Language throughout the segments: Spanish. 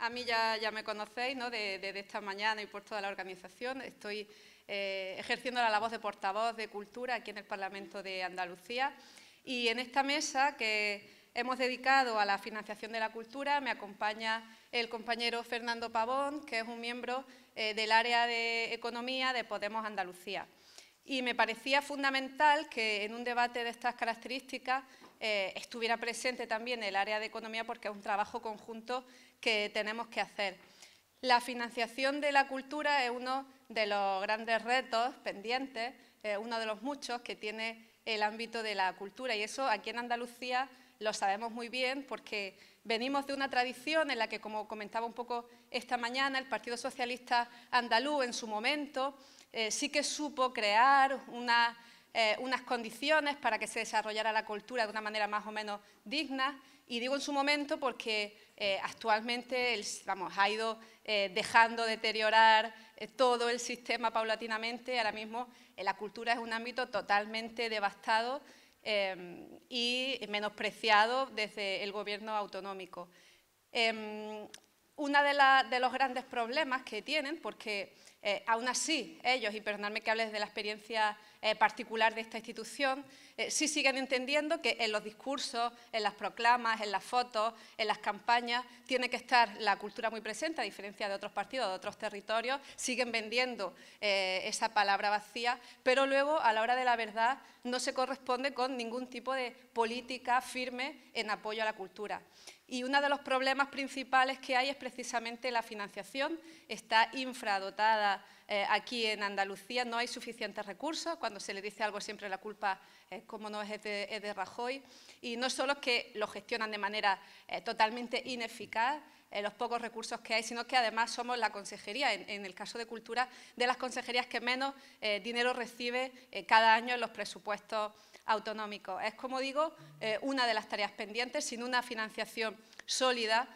A mí ya me conocéis, ¿no? Desde esta mañana y por toda la organización. Estoy ejerciendo la labor de portavoz de Cultura aquí en el Parlamento de Andalucía. Y en esta mesa que hemos dedicado a la financiación de la cultura me acompaña el compañero Fernando Pavón, que es un miembro del área de Economía de Podemos Andalucía. Y me parecía fundamental que en un debate de estas características estuviera presente también el área de Economía, porque es un trabajo conjunto que tenemos que hacer. La financiación de la cultura es uno de los grandes retos pendientes, uno de los muchos que tiene el ámbito de la cultura, y eso aquí en Andalucía lo sabemos muy bien porque venimos de una tradición en la que, como comentaba un poco esta mañana, el Partido Socialista Andaluz en su momento sí que supo crear unas condiciones para que se desarrollara la cultura de una manera más o menos digna, y digo en su momento porque actualmente ha ido dejando deteriorar todo el sistema paulatinamente. Ahora mismo la cultura es un ámbito totalmente devastado y menospreciado desde el gobierno autonómico. Uno de los grandes problemas que tienen, porque aún así ellos, y perdonadme que hable de la experiencia particular de esta institución, sí siguen entendiendo que en los discursos, en las proclamas, en las fotos, en las campañas, tiene que estar la cultura muy presente, a diferencia de otros partidos, de otros territorios, siguen vendiendo esa palabra vacía, pero luego, a la hora de la verdad, no se corresponde con ningún tipo de política firme en apoyo a la cultura. Y uno de los problemas principales que hay es precisamente la financiación. Está infradotada aquí en Andalucía, no hay suficientes recursos. Cuando se le dice algo siempre la culpa, como no, es de Rajoy. Y no solo es que lo gestionan de manera totalmente ineficaz, los pocos recursos que hay, sino que además somos la consejería, en el caso de Cultura, de las consejerías que menos dinero recibe cada año en los presupuestos autonómicos. Es, como digo, una de las tareas pendientes. Sin una financiación sólida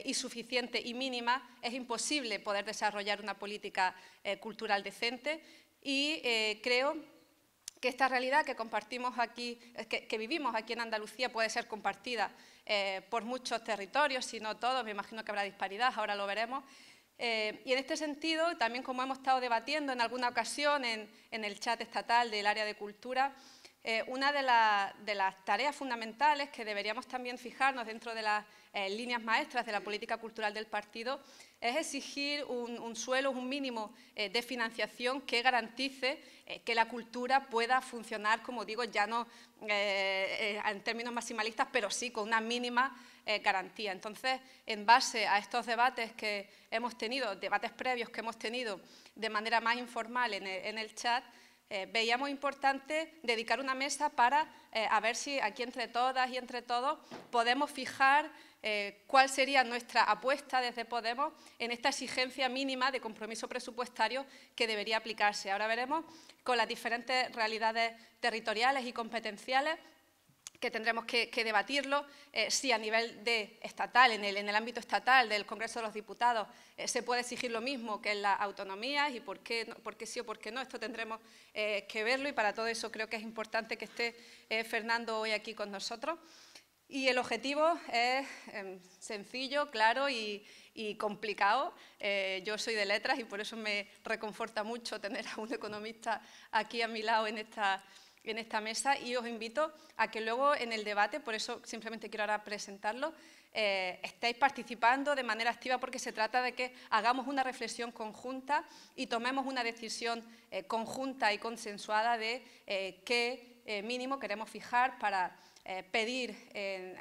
y suficiente y mínima es imposible poder desarrollar una política cultural decente, y creo que esta realidad que compartimos aquí, que vivimos aquí en Andalucía, puede ser compartida por muchos territorios, si no todos. Me imagino que habrá disparidad, ahora lo veremos. Y en este sentido, también como hemos estado debatiendo en alguna ocasión en el chat estatal del área de cultura, una de las tareas fundamentales que deberíamos también fijarnos dentro de las líneas maestras de la política cultural del partido es exigir un suelo, un mínimo de financiación que garantice que la cultura pueda funcionar, como digo, ya no en términos maximalistas, pero sí con una mínima garantía. Entonces, en base a estos debates que hemos tenido, debates previos que hemos tenido de manera más informal en el chat, veíamos importante dedicar una mesa para a ver si aquí entre todas y entre todos podemos fijar cuál sería nuestra apuesta desde Podemos en esta exigencia mínima de compromiso presupuestario que debería aplicarse. Ahora veremos con las diferentes realidades territoriales y competenciales, que tendremos que debatirlo, si a nivel estatal, en el ámbito estatal del Congreso de los Diputados, se puede exigir lo mismo que en las autonomías, y por qué sí o por qué no. Esto tendremos que verlo, y para todo eso creo que es importante que esté Fernando hoy aquí con nosotros. Y el objetivo es sencillo, claro y complicado. Yo soy de letras y por eso me reconforta mucho tener a un economista aquí a mi lado en esta mesa, y os invito a que luego en el debate, por eso simplemente quiero ahora presentarlo, estéis participando de manera activa, porque se trata de que hagamos una reflexión conjunta y tomemos una decisión conjunta y consensuada de qué mínimo queremos fijar para pedir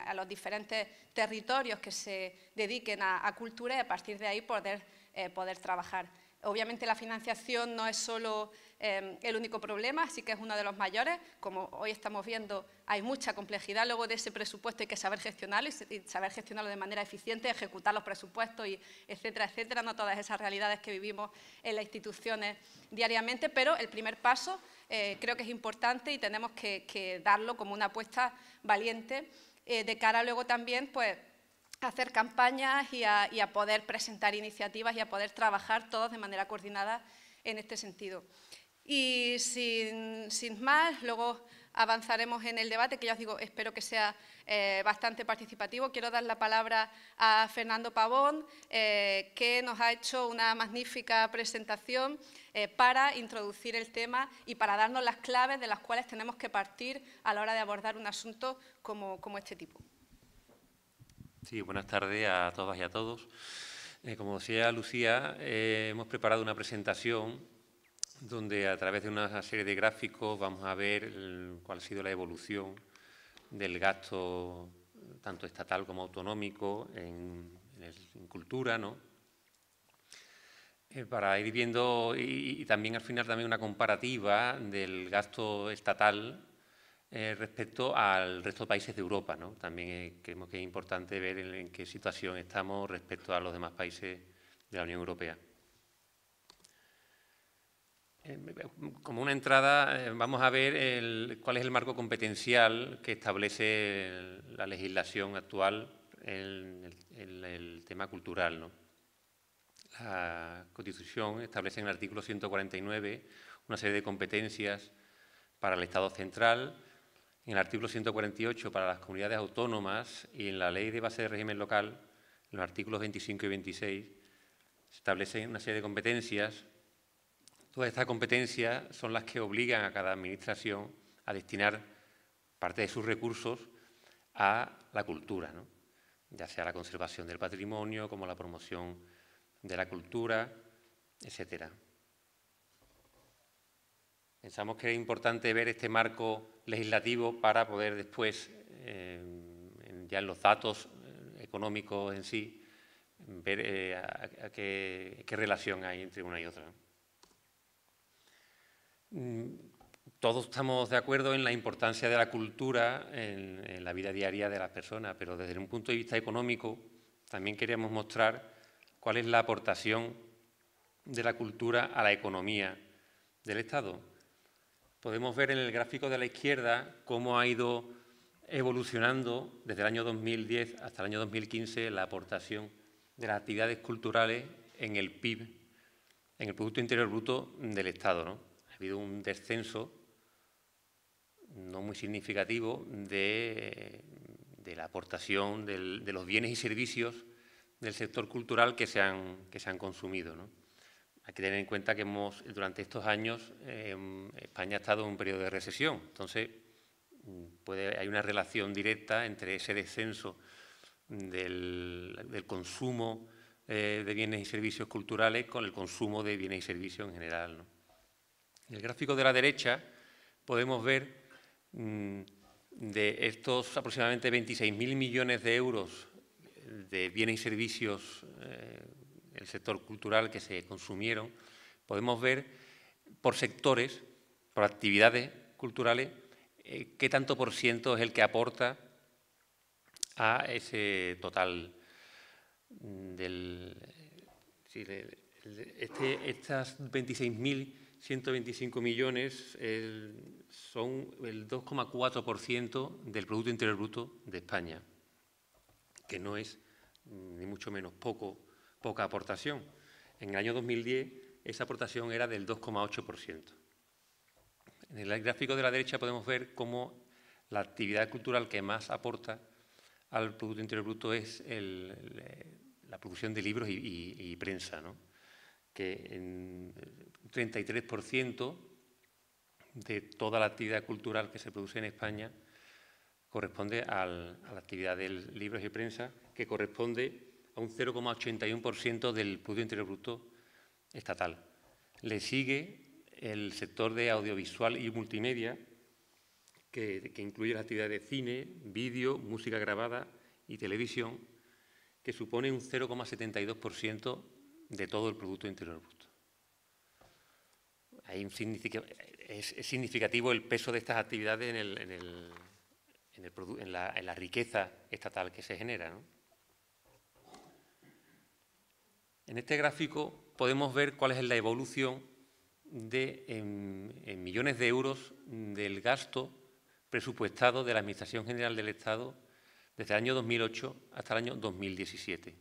a los diferentes territorios que se dediquen a cultura, y a partir de ahí poder trabajar. Obviamente la financiación no es solo el único problema, sí que es uno de los mayores. Como hoy estamos viendo, hay mucha complejidad luego de ese presupuesto, hay que saber gestionarlo y saber gestionarlo de manera eficiente, ejecutar los presupuestos, y etcétera, etcétera, no todas esas realidades que vivimos en las instituciones diariamente, pero el primer paso creo que es importante y tenemos que darlo como una apuesta valiente de cara luego también, pues, a hacer campañas y a poder presentar iniciativas y a poder trabajar todos de manera coordinada en este sentido. Y sin más, luego avanzaremos en el debate, que ya os digo, espero que sea bastante participativo. Quiero dar la palabra a Fernando Pavón, que nos ha hecho una magnífica presentación para introducir el tema y para darnos las claves de las cuales tenemos que partir a la hora de abordar un asunto como este tipo. Sí, buenas tardes a todas y a todos. Como decía Lucía, hemos preparado una presentación donde a través de una serie de gráficos vamos a ver cuál ha sido la evolución del gasto tanto estatal como autonómico en cultura, ¿no? Para ir viendo y también al final también una comparativa del gasto estatal respecto al resto de países de Europa, ¿no? También creemos que es importante ver en qué situación estamos respecto a los demás países de la Unión Europea. Como una entrada, vamos a ver cuál es el marco competencial que establece la legislación actual en el tema cultural, ¿no? La Constitución establece en el artículo 149 una serie de competencias para el Estado central, en el artículo 148 para las comunidades autónomas y en la Ley de Base de Régimen Local, en los artículos 25 y 26, se establecen una serie de competencias. Todas estas competencias son las que obligan a cada administración a destinar parte de sus recursos a la cultura, ¿no? Ya sea la conservación del patrimonio, como la promoción de la cultura, etcétera. Pensamos que es importante ver este marco legislativo para poder después, ya en los datos económicos en sí, ver qué relación hay entre una y otra. Todos estamos de acuerdo en la importancia de la cultura en la vida diaria de las personas, pero desde un punto de vista económico también queríamos mostrar cuál es la aportación de la cultura a la economía del Estado. Podemos ver en el gráfico de la izquierda cómo ha ido evolucionando desde el año 2010 hasta el año 2015 la aportación de las actividades culturales en el PIB, en el Producto Interior Bruto del Estado, ¿no? Ha habido un descenso no muy significativo de la aportación de los bienes y servicios del sector cultural que se han consumido, ¿no? Hay que tener en cuenta que durante estos años España ha estado en un periodo de recesión. Entonces, hay una relación directa entre ese descenso del consumo de bienes y servicios culturales con el consumo de bienes y servicios en general, ¿no? En el gráfico de la derecha podemos ver de estos aproximadamente 26.000 millones de euros de bienes y servicios el sector cultural que se consumieron, podemos ver por sectores, por actividades culturales, qué tanto por ciento es el que aporta a ese total estas 26.125 millones son el 2,4% del Producto Interior Bruto de España, que no es ni mucho menos poca aportación. En el año 2010 esa aportación era del 2,8%. En el gráfico de la derecha podemos ver cómo la actividad cultural que más aporta al Producto Interior Bruto es la producción de libros y prensa, ¿no? Que en 33% de toda la actividad cultural que se produce en España corresponde a la actividad de libros y prensa, que corresponde a un 0,81% del Producto Interior Bruto estatal. Le sigue el sector de audiovisual y multimedia, que incluye las actividades de cine, vídeo, música grabada y televisión, que supone un 0,72% de todo el Producto Interior Bruto. Es significativo el peso de estas actividades en la riqueza estatal que se genera, ¿no? En este gráfico podemos ver cuál es la evolución en millones de euros del gasto presupuestado de la Administración General del Estado desde el año 2008 hasta el año 2017.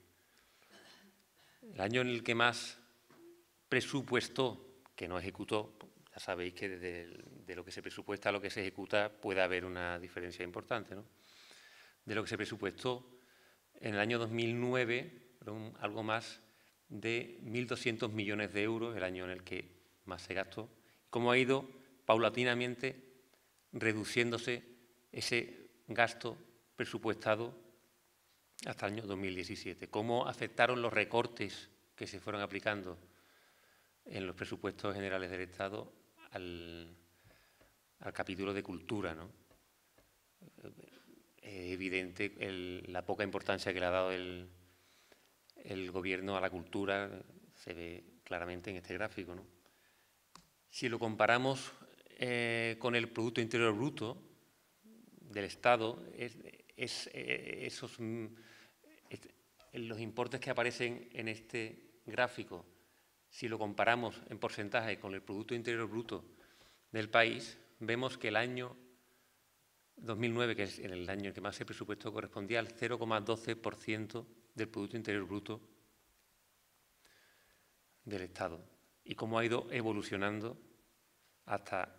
El año en el que más presupuestó, que no ejecutó, ya sabéis que de lo que se presupuesta a lo que se ejecuta puede haber una diferencia importante, ¿no? De lo que se presupuestó en el año 2009, fueron algo más de 1.200 millones de euros, el año en el que más se gastó, cómo ha ido paulatinamente reduciéndose ese gasto presupuestado hasta el año 2017, cómo afectaron los recortes que se fueron aplicando en los presupuestos generales del Estado al capítulo de cultura, ¿no? Es evidente la poca importancia que le ha dado el Gobierno a la cultura, se ve claramente en este gráfico, ¿no? Si lo comparamos con el Producto Interior Bruto del Estado, los importes que aparecen en este gráfico, si lo comparamos en porcentaje con el Producto Interior Bruto del país, vemos que el año 2009, que es el año en que más se presupuestó, correspondía al 0,12% del Producto Interior Bruto del Estado, y cómo ha ido evolucionando hasta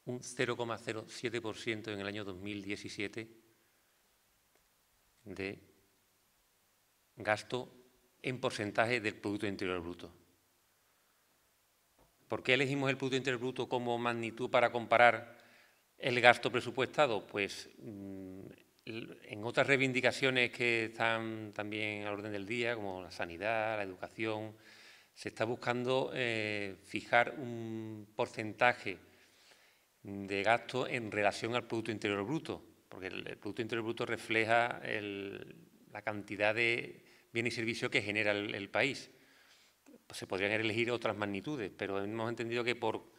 un 0,07% en el año 2017 de gasto en porcentaje del Producto Interior Bruto. ¿Por qué elegimos el Producto Interior Bruto como magnitud para comparar el gasto presupuestado? Pues en otras reivindicaciones que están también al orden del día, como la sanidad, la educación, se está buscando fijar un porcentaje de gasto en relación al Producto Interior Bruto, porque el Producto Interior Bruto refleja la cantidad de bienes y servicios que genera el país. Pues se podrían elegir otras magnitudes, pero hemos entendido que por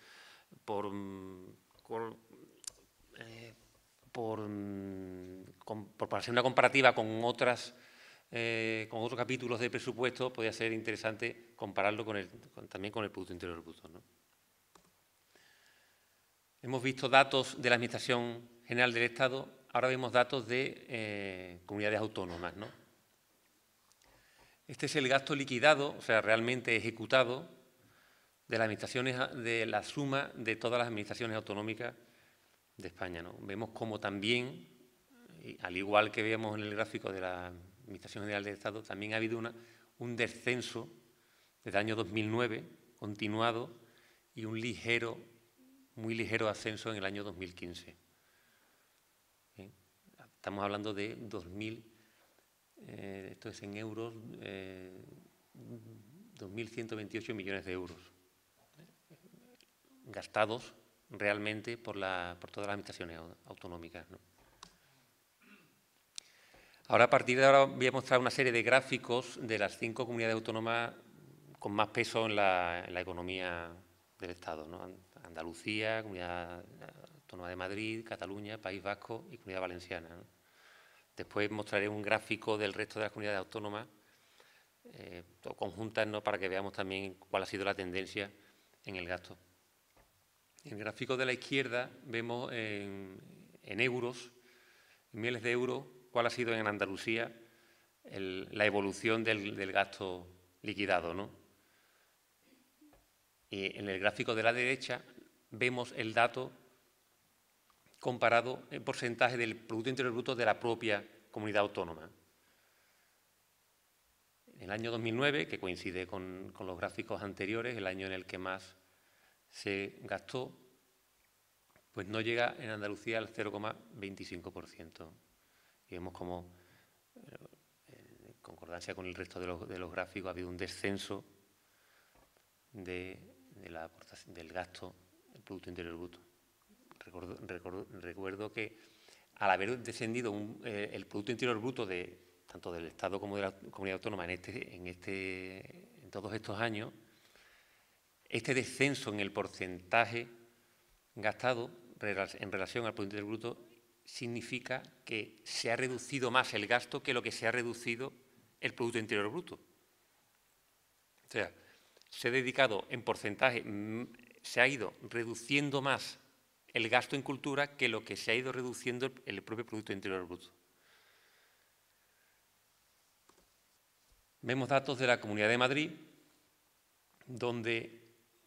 hacer una comparativa con otros capítulos de presupuesto, podría ser interesante compararlo también con el Producto Interior Bruto, ¿no? Hemos visto datos de la Administración General del Estado, ahora vemos datos de comunidades autónomas, ¿no? Este es el gasto liquidado, o sea, realmente ejecutado, de las administraciones, de la suma de todas las administraciones autonómicas de España, ¿no? Vemos como también, al igual que vemos en el gráfico de la Administración General del Estado, también ha habido un descenso desde el año 2009, continuado, y un muy ligero ascenso en el año 2015. Estamos hablando de 2.000, esto es en euros, 2.128 millones de euros gastados realmente por todas las administraciones autonómicas, ¿no? Ahora, a partir de ahora, voy a mostrar una serie de gráficos de las 5 comunidades autónomas con más peso en la economía del Estado, ¿no? Andalucía, Comunidad Autónoma de Madrid, Cataluña, País Vasco y Comunidad Valenciana, ¿no? Después mostraré un gráfico del resto de las comunidades autónomas conjuntas, ¿no?, para que veamos también cuál ha sido la tendencia en el gasto. En el gráfico de la izquierda vemos en euros, en miles de euros, cuál ha sido en Andalucía la evolución del gasto liquidado, ¿no? Y en el gráfico de la derecha vemos el dato comparado en porcentaje del Producto Interior Bruto de la propia comunidad autónoma. En el año 2009, que coincide con los gráficos anteriores, el año en el que más se gastó, pues no llega en Andalucía al 0,25%. Y vemos como, en concordancia con el resto de los gráficos, ha habido un descenso del gasto del Producto Interior Bruto. Recuerdo que al haber descendido el Producto Interior Bruto tanto del Estado como de la comunidad autónoma en todos estos años, este descenso en el porcentaje gastado en relación al Producto Interior Bruto significa que se ha reducido más el gasto que lo que se ha reducido el Producto Interior Bruto. O sea, se ha dedicado en porcentaje, se ha ido reduciendo más el gasto en cultura que lo que se ha ido reduciendo el propio Producto Interior Bruto. Vemos datos de la Comunidad de Madrid, donde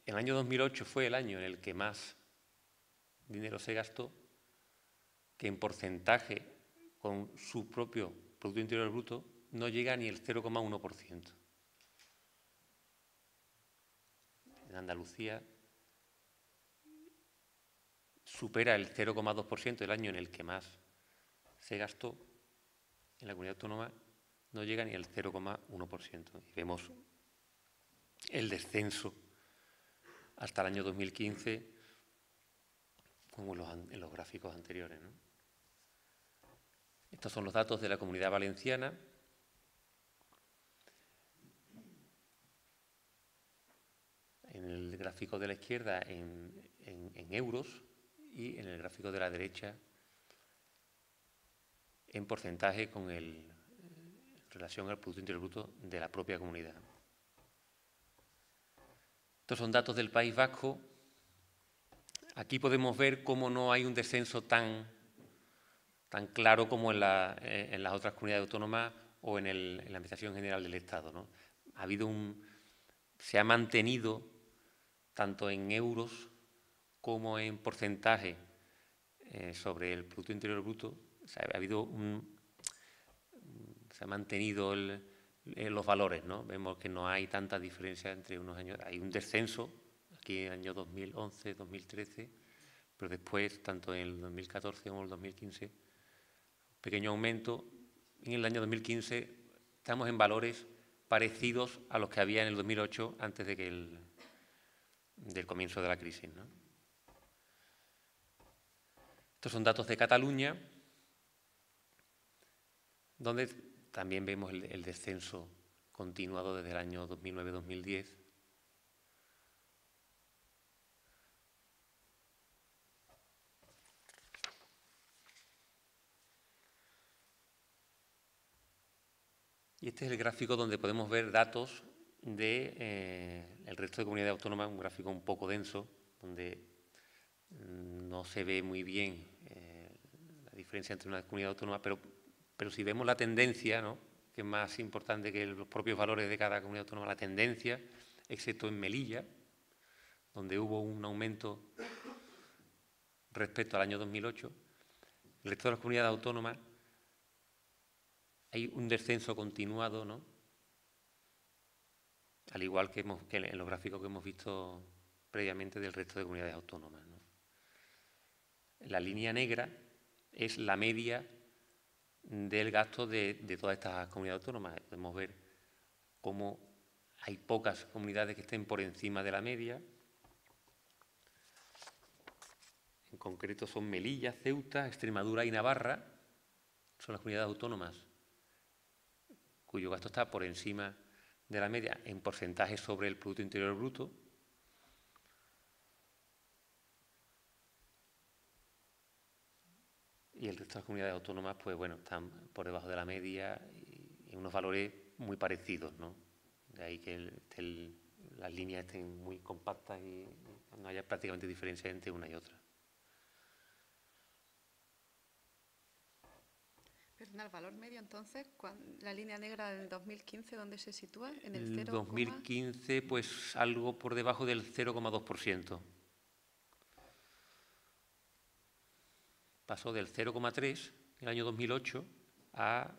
el año 2008 fue el año en el que más dinero se gastó, que en porcentaje con su propio Producto Interior Bruto no llega ni el 0,1%. En Andalucía supera el 0,2% el año en el que más se gastó. En la comunidad autónoma no llega ni al 0,1%. Y vemos el descenso hasta el año 2015, como en los gráficos anteriores, ¿no? Estos son los datos de la Comunidad Valenciana. En el gráfico de la izquierda en euros y en el gráfico de la derecha en porcentaje en relación al Producto Interior Bruto de la propia comunidad. Estos son datos del País Vasco. Aquí podemos ver cómo no hay un descenso tan claro como en las otras comunidades autónomas o en la Administración General del Estado, ¿no? Se ha mantenido tanto en euros como en porcentaje sobre el Producto Interior Bruto. O sea, se ha mantenido los valores, ¿no? Vemos que no hay tanta diferencia entre unos años. Hay un descenso aquí en el año 2011, 2013, pero después, tanto en el 2014 como en el 2015, pequeño aumento. En el año 2015 estamos en valores parecidos a los que había en el 2008 antes del comienzo de la crisis, ¿no? Estos son datos de Cataluña, donde también vemos el descenso continuado desde el año 2009-2010. Y este es el gráfico donde podemos ver datos del resto de comunidades autónomas, un gráfico un poco denso, donde no se ve muy bien la diferencia entre una comunidad autónoma, pero si vemos la tendencia, ¿no?, que es más importante que los propios valores de cada comunidad autónoma, la tendencia, excepto en Melilla, donde hubo un aumento respecto al año 2008, el resto de las comunidades autónomas hay un descenso continuado, ¿no?, al igual que en los gráficos que hemos visto previamente del resto de comunidades autónomas, ¿no? La línea negra es la media del gasto de todas estas comunidades autónomas. Podemos ver cómo hay pocas comunidades que estén por encima de la media. En concreto son Melilla, Ceuta, Extremadura y Navarra. Son las comunidades autónomas cuyo gasto está por encima de la media en porcentaje sobre el Producto Interior Bruto. Y el resto de las comunidades autónomas, pues bueno, están por debajo de la media y en unos valores muy parecidos, ¿no? De ahí que las líneas estén muy compactas y no haya prácticamente diferencia entre una y otra. Perdona, el valor medio entonces, la línea negra del 2015, ¿dónde se sitúa? En el 0, 2015, pues algo por debajo del 0,2%. Pasó del 0,3 en el año 2008 a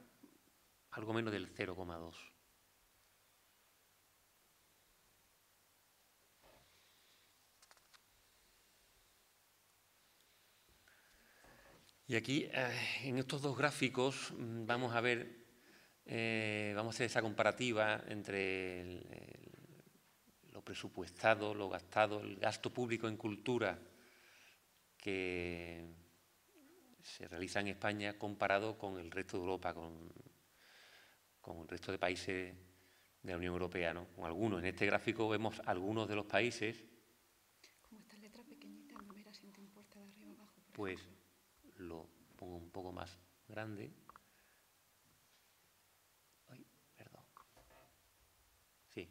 algo menos del 0,2. Y aquí, en estos dos gráficos, vamos a ver, vamos a hacer esa comparativa entre lo presupuestado, lo gastado, el gasto público en cultura que se realiza en España comparado con el resto de Europa, con el resto de países de la Unión Europea, ¿no? Con algunos. En este gráfico vemos algunos de los países. Como estas letras pequeñitas, numera si te importa de arriba abajo. Pues lo pongo un poco más grande. Ay, perdón. Sí.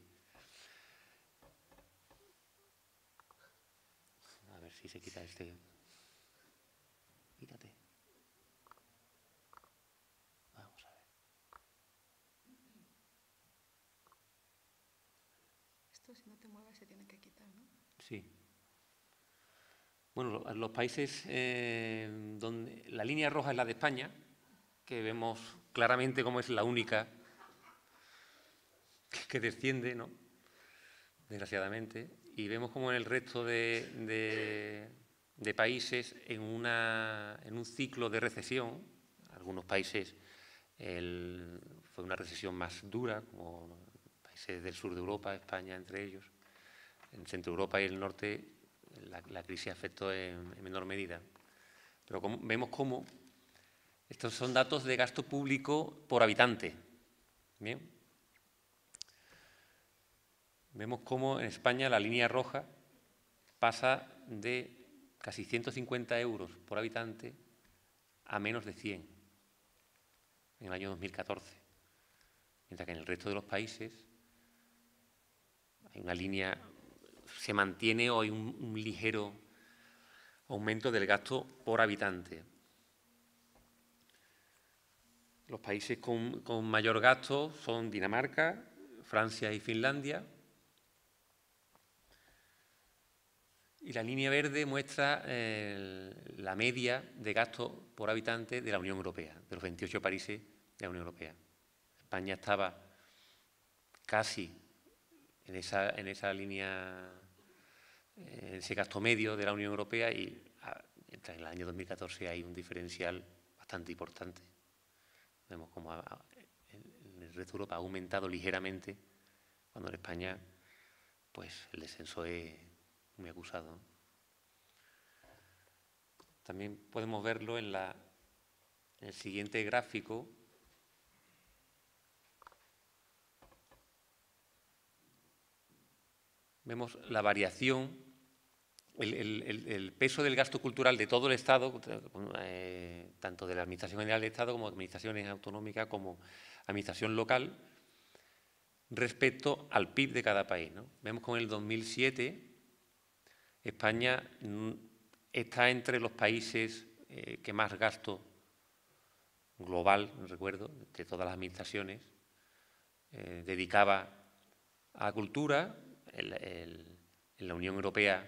A ver si se quita este. Quítate. Vamos a ver. Esto, si no te mueves, se tiene que quitar, ¿no? Sí. Bueno, los países donde la línea roja es la de España, que vemos claramente cómo es la única que desciende, ¿no?, desgraciadamente, y vemos como en el resto de países en un ciclo de recesión. Algunos países fue una recesión más dura, como países del sur de Europa, España entre ellos. En Centro Europa y el norte la crisis afectó en menor medida. Pero vemos cómo estos son datos de gasto público por habitante. Bien. Vemos cómo en España la línea roja pasa de casi 150 euros por habitante a menos de 100 en el año 2014. Mientras que en el resto de los países hay una línea, se mantiene o hay un ligero aumento del gasto por habitante. Los países con mayor gasto son Dinamarca, Francia y Finlandia. Y la línea verde muestra la media de gasto por habitante de la Unión Europea, de los 28 países de la Unión Europea. España estaba casi en esa línea, en ese gasto medio de la Unión Europea, y en el año 2014 hay un diferencial bastante importante. Vemos como en el resto de Europa ha aumentado ligeramente, cuando en España pues el descenso es muy acusado. También podemos verlo en el siguiente gráfico. Vemos la variación, el peso del gasto cultural de todo el Estado, tanto de la Administración General del Estado como de administraciones autonómicas como administración local, respecto al PIB de cada país, ¿no? Vemos que en el 2007 España está entre los países que más gasto global, recuerdo, de todas las administraciones, dedicaba a la cultura. En la Unión Europea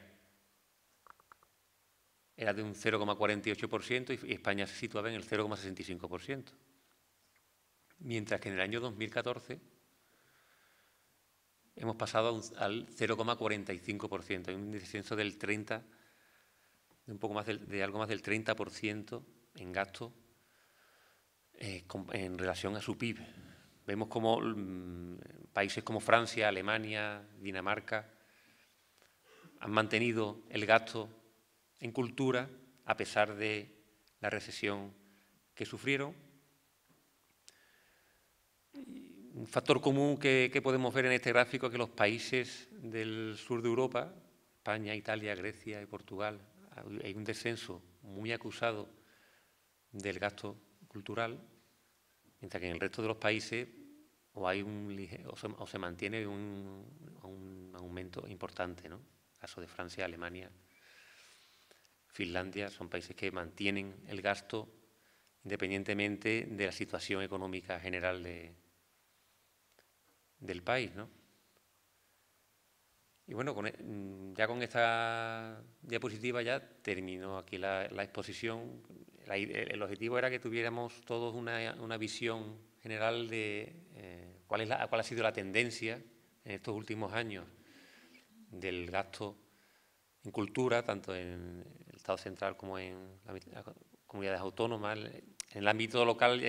era de un 0,48% y España se situaba en el 0,65%. Mientras que en el año 2014 hemos pasado al 0,45%, hay un descenso del 30%, de algo más del 30% en gasto en relación a su PIB. Vemos como países como Francia, Alemania, Dinamarca han mantenido el gasto en cultura a pesar de la recesión que sufrieron. Un factor común que podemos ver en este gráfico es que los países del sur de Europa, España, Italia, Grecia y Portugal, hay un descenso muy acusado del gasto cultural, mientras que en el resto de los países o se mantiene un aumento importante, ¿no? El caso de Francia, Alemania, Finlandia, son países que mantienen el gasto independientemente de la situación económica general del país, ¿no? Y bueno, ya con esta diapositiva ya terminó aquí la exposición. El objetivo era que tuviéramos todos una visión general de cuál ha sido la tendencia en estos últimos años del gasto en cultura, tanto en el Estado central como en las comunidades autónomas. En el ámbito local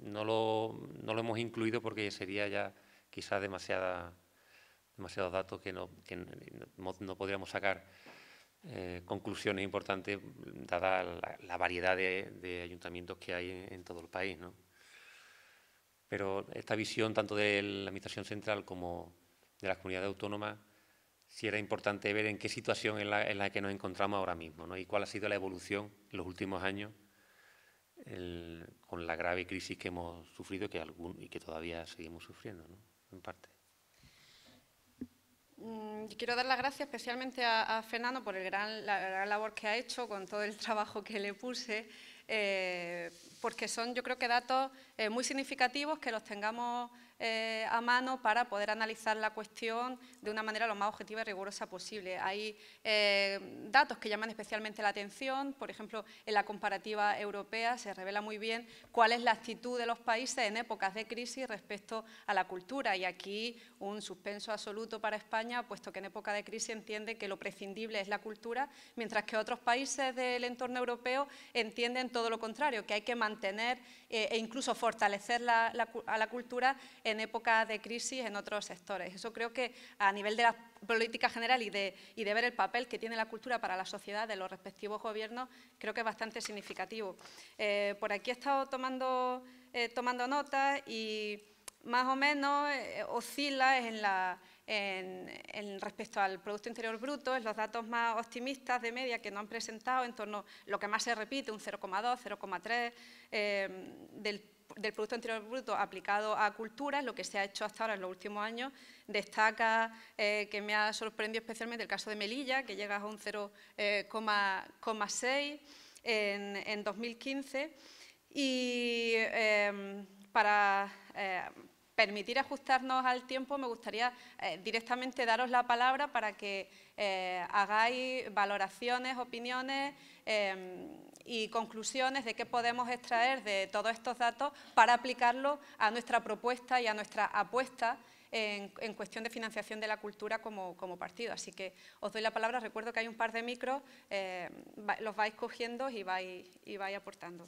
no lo hemos incluido porque sería ya quizás demasiados datos que no podríamos sacar conclusiones importantes dada la variedad de ayuntamientos que hay en todo el país, ¿no? Pero esta visión tanto de la Administración central como de las comunidades autónomas sí era importante ver en qué situación en la que nos encontramos ahora mismo, ¿no? Y cuál ha sido la evolución en los últimos años con la grave crisis que hemos sufrido y que todavía seguimos sufriendo, ¿no? En parte. Quiero dar las gracias especialmente a Fernando por la gran labor que ha hecho con todo el trabajo que le puse. porque son, yo creo que datos muy significativos que los tengamos a mano para poder analizar la cuestión de una manera lo más objetiva y rigurosa posible. Hay datos que llaman especialmente la atención, por ejemplo, en la comparativa europea se revela muy bien cuál es la actitud de los países en épocas de crisis respecto a la cultura, y aquí un suspenso absoluto para España, puesto que en época de crisis entiende que lo prescindible es la cultura, mientras que otros países del entorno europeo entienden todo lo contrario, que hay que mantener e incluso fortalecer a la cultura en épocas de crisis en otros sectores. Eso creo que a nivel de la política general y de ver el papel que tiene la cultura para la sociedad de los respectivos gobiernos, creo que es bastante significativo. Por aquí he estado tomando notas y más o menos oscila respecto al Producto Interior Bruto, en los datos más optimistas de media que nos han presentado, en torno a lo que más se repite, un 0,2, 0,3 del Producto Interior Bruto aplicado a cultura, lo que se ha hecho hasta ahora en los últimos años. Destaca, que me ha sorprendido especialmente el caso de Melilla, que llega a un 0,6 en 2015. Y para permitir ajustarnos al tiempo, me gustaría directamente daros la palabra para que hagáis valoraciones, opiniones y conclusiones de qué podemos extraer de todos estos datos para aplicarlo a nuestra propuesta y a nuestra apuesta en cuestión de financiación de la cultura como partido. Así que os doy la palabra. Recuerdo que hay un par de micros, los vais cogiendo y vais aportando.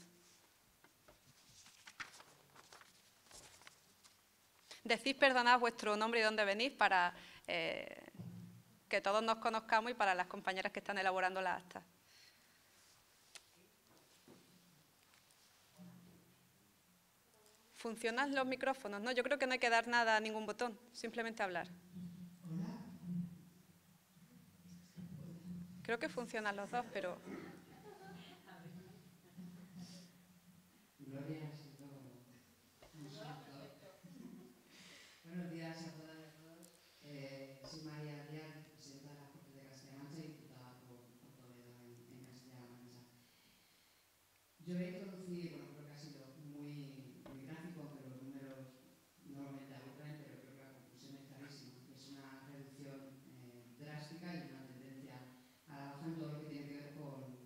Decid, perdonad, vuestro nombre y dónde venís para que todos nos conozcamos y para las compañeras que están elaborando las actas. ¿Funcionan los micrófonos? No, yo creo que no hay que dar nada a ningún botón, simplemente hablar. Creo que funcionan los dos, pero... Buenos días a todas y a todos. Soy María Díaz, presidenta de las Cortes de Castilla-La Mancha y diputada por Toledo en Castilla-La Mancha. Yo voy a introducir, bueno, creo que ha sido muy gráfico, aunque los números normalmente aburren, pero creo que la conclusión es clarísima. Es una reducción drástica y una tendencia a la baja en todo lo que tiene que ver con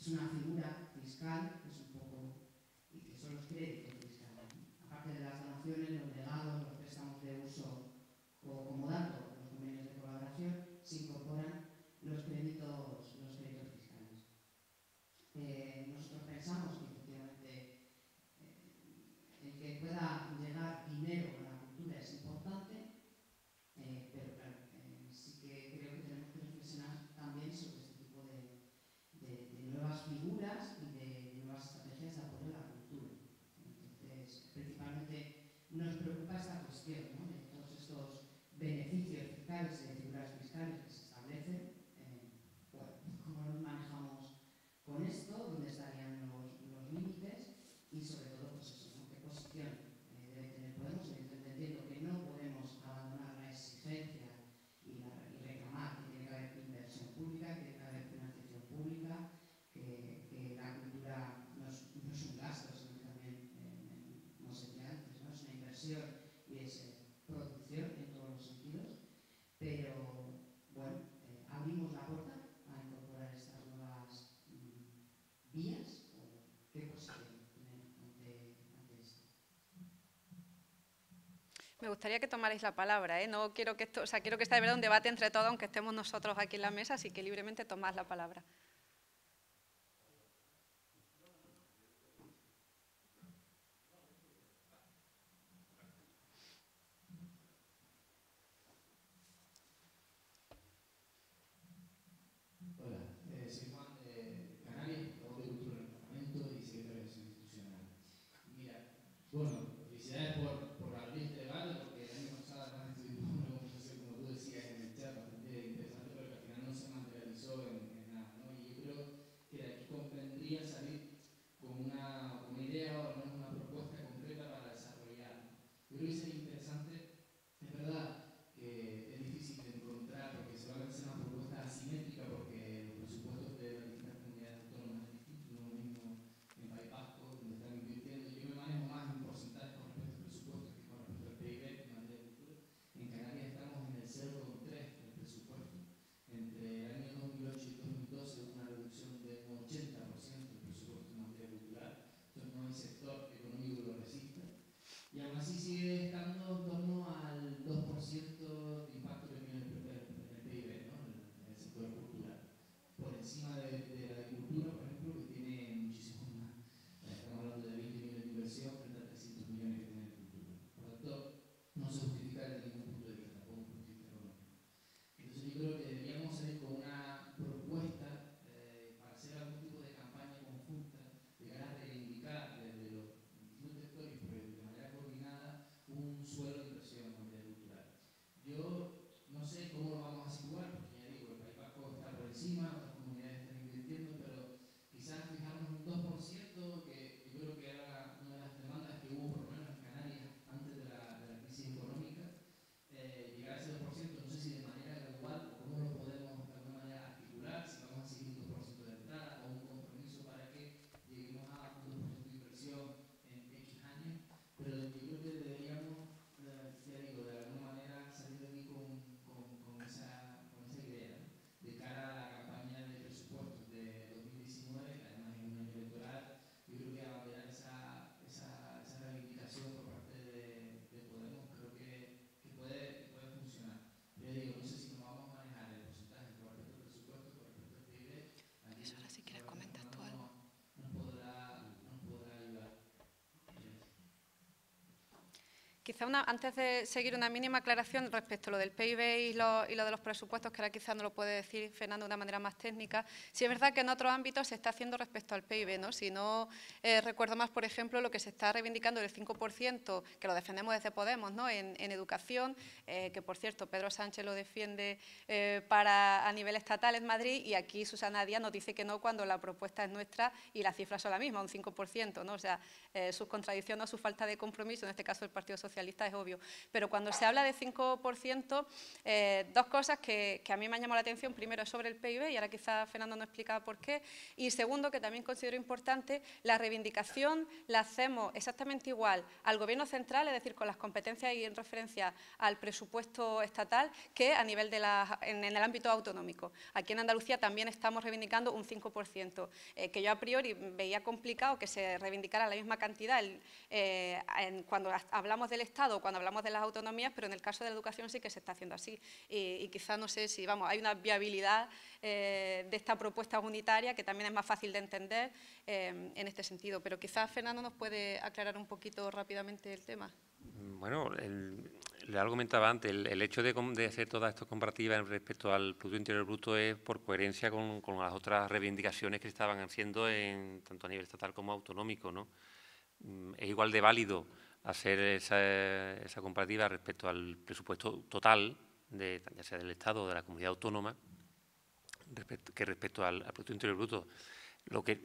es una figura fiscal que es un poco, y que son los créditos fiscales, ¿no? Aparte de las donaciones, los legados, los préstamos de uso o como dato, los convenios de colaboración, se incorporan los créditos fiscales. Nosotros pensamos que efectivamente el que pueda llegar dinero a la cultura es importante, pero claro, sí que creo que tenemos que reflexionar también sobre este tipo de nuevas figuras y de nuevas estrategias de apoyo a la cultura. Entonces, principalmente nos preocupa esta cuestión, ¿no? De todos estos beneficios fiscales y de figuras fiscales que se establecen. Bueno, ¿cómo nos manejamos con esto? ¿Dónde estarían los límites? Y sobre todo, pues eso, ¿no? ¿Qué posición debe tener Podemos? Entendiendo que no podemos abandonar la exigencia y reclamar que tiene que haber inversión pública, que tiene que haber financiación pública, que la cultura no es un gasto, sino que también, como se decía antes, ¿no? Es una inversión y es producción en todos los sentidos, pero bueno, abrimos la puerta a incorporar estas nuevas vías, o qué posición tienen ante esto. Me gustaría que tomarais la palabra, ¿eh? No quiero que esto, o sea, quiero que esté de verdad un debate entre todos, aunque estemos nosotros aquí en la mesa, así que libremente tomad la palabra. Hola, soy Juan de Canarias, portavoz de Cultura en el Parlamento y secretario de Acción Institucional. Mira, bueno, felicidades por abrir este debate, porque el año pasado además tuvimos una conversación, como tú decías, en el chat bastante interesante, pero que al final no se materializó en nada, ¿no? Y yo creo que de aquí convendría salir con una idea o al menos una propuesta concreta para desarrollar. Yo creo que sería interesante, es verdad, que es difícil de encontrar porque seguramente será una propuesta asimétrica porque los presupuestos de las distintas comunidades autónomas es distinto, no es lo mismo en País Vasco, donde están invirtiendo. Yo me manejo más en porcentajes con respecto al presupuesto que con respecto al PIB en materia de cultura. En Canarias estamos en el 0,3 del presupuesto. Entre el año 2008 y 2012 hubo una reducción de un 80% del presupuesto en materia cultural. Entonces no hay sector económico que lo resista. Y aún así sigue estando en torno al 2% de impacto que tiene el PIB, ¿no? En el sector cultural. Por encima de la agricultura, por ejemplo, que tiene muchísimo más. Estamos hablando de 20 millones de inversión frente a 300 millones que tiene la cultura. Por lo tanto, no se justifica desde ningún punto de vista, tampoco un punto de vista económico. Entonces yo creo que deberíamos salir con una propuesta para hacer algún tipo de campaña conjunta de cara a reivindicar desde los distintos sectores, pero de manera coordinada, un suelo de inversión en materia cultural. Yo no sé cómo lo vamos a situar, porque ya digo, el País Vasco está por encima, otras comunidades están invirtiendo, pero quizás fijarnos un 2%, que yo creo que era una de las demandas que hubo, por lo menos en Canarias, antes de la crisis económica, llegar a ese 2%, no sé si de manera gradual o cómo lo podemos de alguna manera articular, si vamos a seguir un 2% de entrada o un compromiso para que lleguemos a un 2% de inversión en X años, pero yo creo que deberíamos, ya digo, de alguna manera salir de aquí con esa idea, ¿no? De cara a la campaña de presupuestos de 2019, que además es un año electoral. Yo creo que abanderar esa reivindicación por parte de Podemos creo que puede funcionar. Pero digo, no sé si nos vamos a manejar el porcentaje con respecto al presupuesto, con respecto al PIB. Eso ahora si quieres comentar tú algo. Nos podrá ayudar. Quizá antes de seguir una mínima aclaración respecto a lo del PIB y lo de los presupuestos, que ahora quizá no lo puede decir Fernando de una manera más técnica. Sí es verdad que en otros ámbitos se está haciendo respecto al PIB, ¿no? Si no recuerdo más, por ejemplo, lo que se está reivindicando del 5%, que lo defendemos desde Podemos, ¿no? En educación, que por cierto Pedro Sánchez lo defiende a nivel estatal en Madrid, y aquí Susana Díaz nos dice que no cuando la propuesta es nuestra y las cifras son la misma, un 5%, ¿no? O sea, su contradicción o su falta de compromiso, en este caso el Partido Socialista, socialista es obvio. Pero cuando se habla de 5%, dos cosas que a mí me han llamado la atención. Primero, sobre el PIB, y ahora quizás Fernando nos explicaba por qué. Y segundo, que también considero importante, la reivindicación la hacemos exactamente igual al Gobierno central, es decir, con las competencias y en referencia al presupuesto estatal, que a nivel en el ámbito autonómico. Aquí en Andalucía también estamos reivindicando un 5%, que yo a priori veía complicado que se reivindicara la misma cantidad cuando hablamos del Estado o cuando hablamos de las autonomías, pero en el caso de la educación sí que se está haciendo así. Y quizás no sé si, hay una viabilidad de esta propuesta unitaria que también es más fácil de entender en este sentido. Pero quizás Fernando nos puede aclarar un poquito rápidamente el tema. Bueno, le argumentaba antes, el hecho de hacer todas estas comparativas respecto al Producto Interior Bruto es por coherencia con las otras reivindicaciones que se estaban haciendo tanto a nivel estatal como autonómico, ¿no? Es igual de válido hacer esa comparativa respecto al presupuesto total, ya sea del Estado o de la comunidad autónoma, que respecto al Producto Interior Bruto.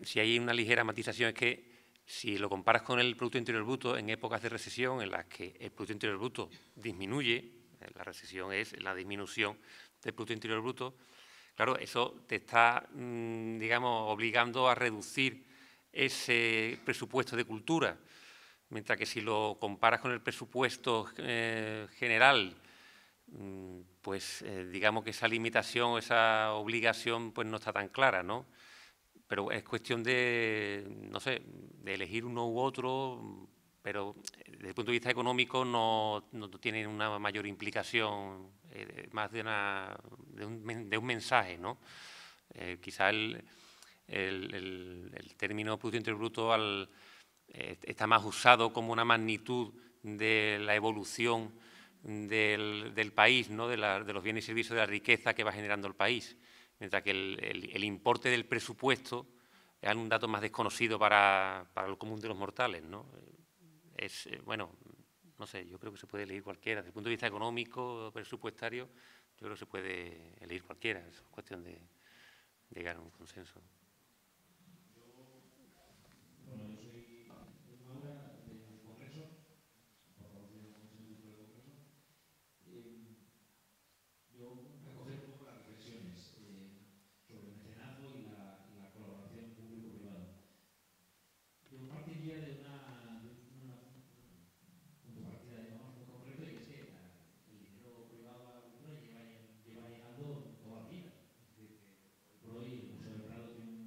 Si hay una ligera matización es que si lo comparas con el Producto Interior Bruto en épocas de recesión en las que el Producto Interior Bruto disminuye, la recesión es la disminución del Producto Interior Bruto, claro, eso te está, digamos, obligando a reducir ese presupuesto de cultura, mientras que si lo comparas con el presupuesto general, pues digamos que esa limitación o esa obligación pues no está tan clara, ¿no? Pero es cuestión de, no sé, de elegir uno u otro, pero desde el punto de vista económico no tienen una mayor implicación, más de un mensaje, ¿no? Quizá el término Producto Interior Bruto está más usado como una magnitud de la evolución del país, ¿no? de los bienes y servicios, de la riqueza que va generando el país, mientras que el importe del presupuesto es un dato más desconocido para el común de los mortales, ¿no? Bueno, no sé, yo creo que se puede elegir cualquiera. Desde el punto de vista económico, presupuestario, yo creo que se puede elegir cualquiera. Es cuestión de llegar a un consenso. Bueno, yo soy Maura del Congreso, portavoz de la Comisión de Cultura del Congreso. Yo recoger un poco las reflexiones sobre el mecenazgo y la colaboración público-privada. Yo partiría de un punto de partida, digamos, muy concreto, y es que el dinero privado a la cultura lleva llegando toda la vida. Es decir, que hoy por hoy el Museo del Prado tiene un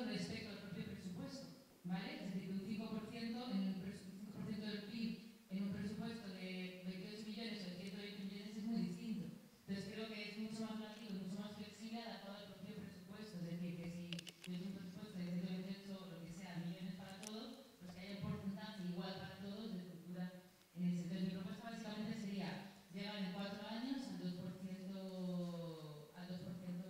respecto al propio presupuesto, ¿vale? Es decir, un 5%, en un 5% del PIB en un presupuesto de 22 millones o de 120 millones es muy distinto. Entonces creo que es mucho más relativo y mucho más flexible adaptado al propio presupuesto. Es decir, que si tienes un presupuesto de 128 o lo que sea millones para todos, pues que haya un porcentaje igual para todos de cultura en ese. Entonces mi propuesta básicamente sería llegar en 4 años al 2%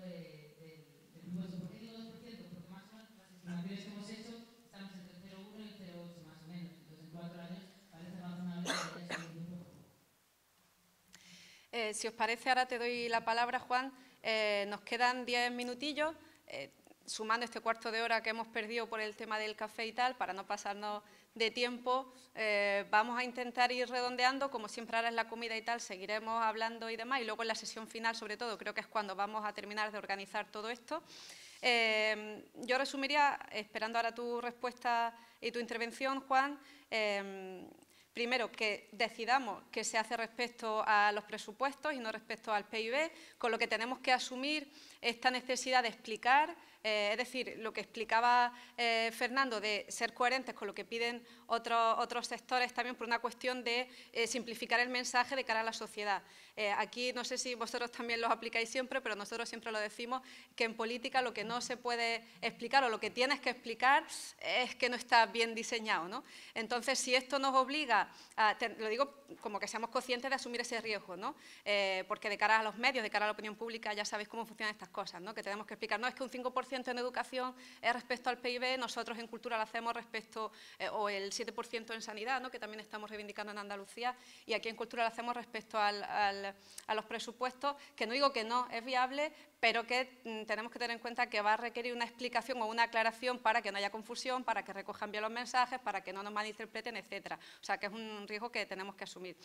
del presupuesto. ¿Por qué digo 2%? Porque más o menos las estimaciones que hemos hecho estamos entre el 0,1 y el 0,8 más o menos. Entonces en 4 años parece razonable que haya subido un poco. Si os parece, ahora te doy la palabra, Juan. Nos quedan 10 minutillos, sumando este cuarto de hora que hemos perdido por el tema del café y tal, para no pasarnos de tiempo. Vamos a intentar ir redondeando, como siempre ahora es la comida y tal, seguiremos hablando y demás, y luego en la sesión final, sobre todo, creo que es cuando vamos a terminar de organizar todo esto. Yo resumiría, esperando ahora tu respuesta y tu intervención, Juan, primero, que decidamos qué se hace respecto a los presupuestos y no respecto al PIB, con lo que tenemos que asumir esta necesidad de explicar, es decir, lo que explicaba Fernando, de ser coherentes con lo que piden otros sectores, también por una cuestión de simplificar el mensaje de cara a la sociedad. Aquí no sé si vosotros también lo aplicáis siempre, pero nosotros siempre lo decimos, que en política lo que no se puede explicar o lo que tienes que explicar es que no está bien diseñado, ¿no? Entonces, si esto nos obliga lo digo como que seamos conscientes de asumir ese riesgo, ¿no? Porque de cara a los medios, de cara a la opinión pública, ya sabéis cómo funcionan estas cosas, ¿no? Que tenemos que explicar, no es que un 5% en educación es respecto al PIB, nosotros en cultura lo hacemos respecto, o el 7% en sanidad, ¿no? Que también estamos reivindicando en Andalucía, y aquí en cultura lo hacemos respecto a los presupuestos, que no digo que no es viable, pero que tenemos que tener en cuenta que va a requerir una explicación o una aclaración para que no haya confusión, para que recojan bien los mensajes, para que no nos malinterpreten, etcétera. O sea, que es un riesgo que tenemos que asumir.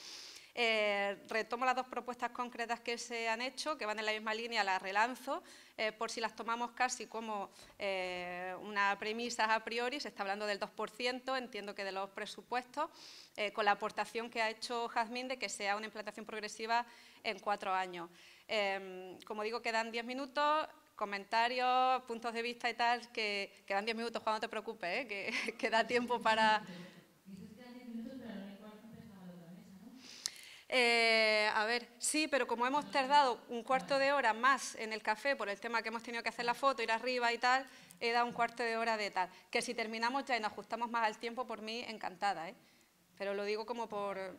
Retomo las dos propuestas concretas que se han hecho, que van en la misma línea, las relanzo, por si las tomamos casi como una premisa a priori, se está hablando del 2%, entiendo que de los presupuestos, con la aportación que ha hecho Jazmín de que sea una implantación progresiva en 4 años. Como digo, quedan 10 minutos, comentarios, puntos de vista y tal, que quedan 10 minutos, Juan, no te preocupes, que da tiempo para... a ver, sí, pero como hemos tardado un cuarto de hora más en el café por el tema que hemos tenido que hacer la foto, ir arriba y tal, he dado un cuarto de hora de tal. Que si terminamos ya y nos ajustamos más al tiempo, por mí, encantada, ¿eh? Pero lo digo como por...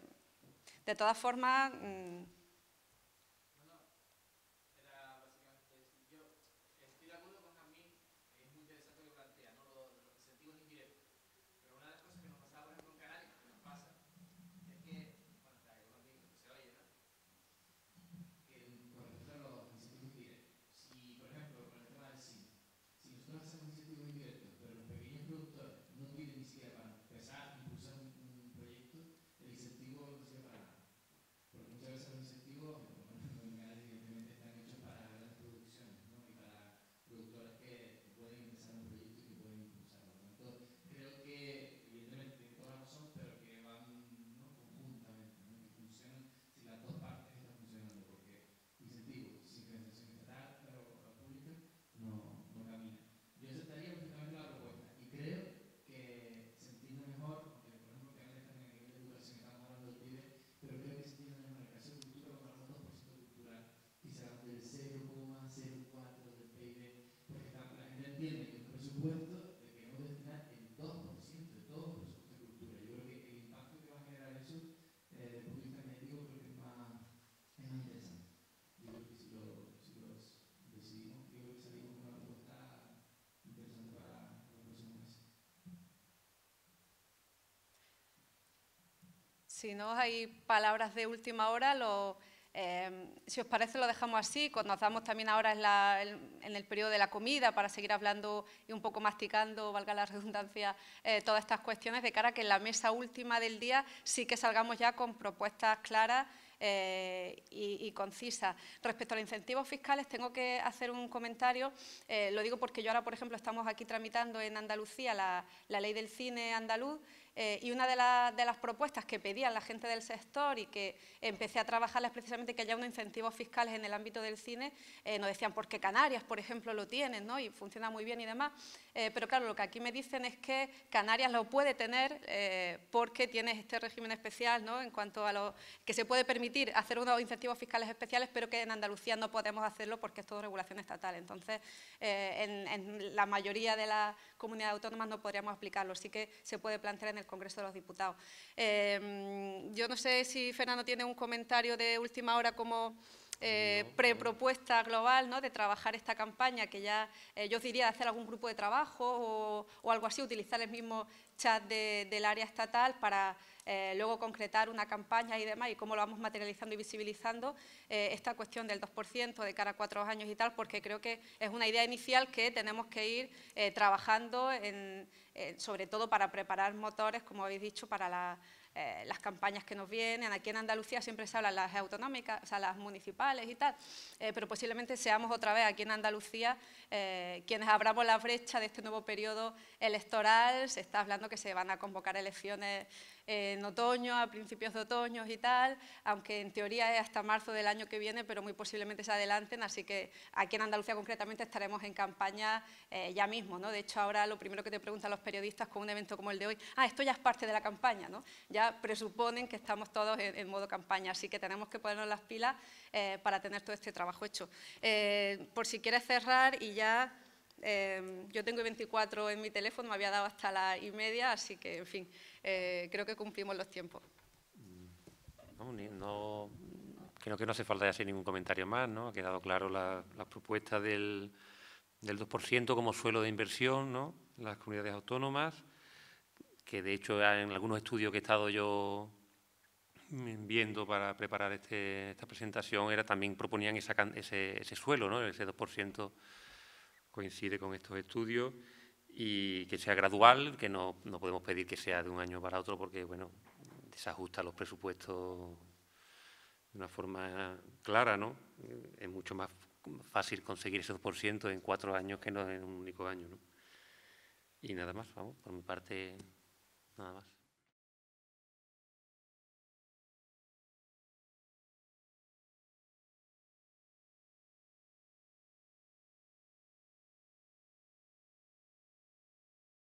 De todas formas... Si no hay palabras de última hora, si os parece lo dejamos así, nos damos también ahora en el periodo de la comida para seguir hablando y un poco masticando, valga la redundancia, todas estas cuestiones de cara a que en la mesa última del día sí que salgamos ya con propuestas claras y concisas. Respecto a los incentivos fiscales, tengo que hacer un comentario, lo digo porque yo ahora, por ejemplo, estamos aquí tramitando en Andalucía la ley del cine andaluz Y una de las propuestas que pedían la gente del sector y que empecé a trabajarlas precisamente que haya unos incentivos fiscales en el ámbito del cine, nos decían porque Canarias, por ejemplo, lo tienen, ¿no? Y funciona muy bien y demás. Pero claro, lo que aquí me dicen es que Canarias lo puede tener porque tiene este régimen especial, ¿no? En cuanto a lo que se puede permitir hacer unos incentivos fiscales especiales, pero que en Andalucía no podemos hacerlo porque es todo regulación estatal. Entonces, en la mayoría de las comunidades autónomas no podríamos aplicarlo. Sí que se puede plantear en el Congreso de los Diputados. Yo no sé si Fernando tiene un comentario de última hora como prepropuesta global, ¿no? De trabajar esta campaña, que ya yo os diría de hacer algún grupo de trabajo o algo así, utilizar el mismo chat del área estatal para luego concretar una campaña y demás, y cómo lo vamos materializando y visibilizando esta cuestión del 2% de cara a 4 años y tal, porque creo que es una idea inicial que tenemos que ir trabajando sobre todo para preparar motores, como habéis dicho, para las campañas que nos vienen. Aquí en Andalucía siempre se hablan las autonómicas, o sea, las municipales y tal, pero posiblemente seamos otra vez aquí en Andalucía quienes abramos la brecha de este nuevo periodo electoral. Se está hablando que se van a convocar elecciones en otoño, a principios de otoño y tal, aunque en teoría es hasta marzo del año que viene, pero muy posiblemente se adelanten, así que aquí en Andalucía concretamente estaremos en campaña ya mismo, ¿no? De hecho, ahora lo primero que te preguntan los periodistas con un evento como el de hoy, esto ya es parte de la campaña, ¿no? Ya presuponen que estamos todos en modo campaña, así que tenemos que ponernos las pilas para tener todo este trabajo hecho. Por si quieres cerrar y ya... yo tengo 24 en mi teléfono, me había dado hasta las 1:30, así que, en fin, creo que cumplimos los tiempos. Creo que no hace falta hacer ningún comentario más, ¿no? Ha quedado claro la propuesta del 2% como suelo de inversión, ¿no? En las comunidades autónomas, que de hecho en algunos estudios que he estado yo viendo para preparar esta presentación también proponían ese suelo, ¿no? Ese 2% coincide con estos estudios y que sea gradual, que no podemos pedir que sea de un año para otro porque, bueno, desajusta los presupuestos de una forma clara, ¿no? Es mucho más fácil conseguir ese 2% en 4 años que no en un único año, ¿no? Y nada más, vamos, por mi parte, nada más.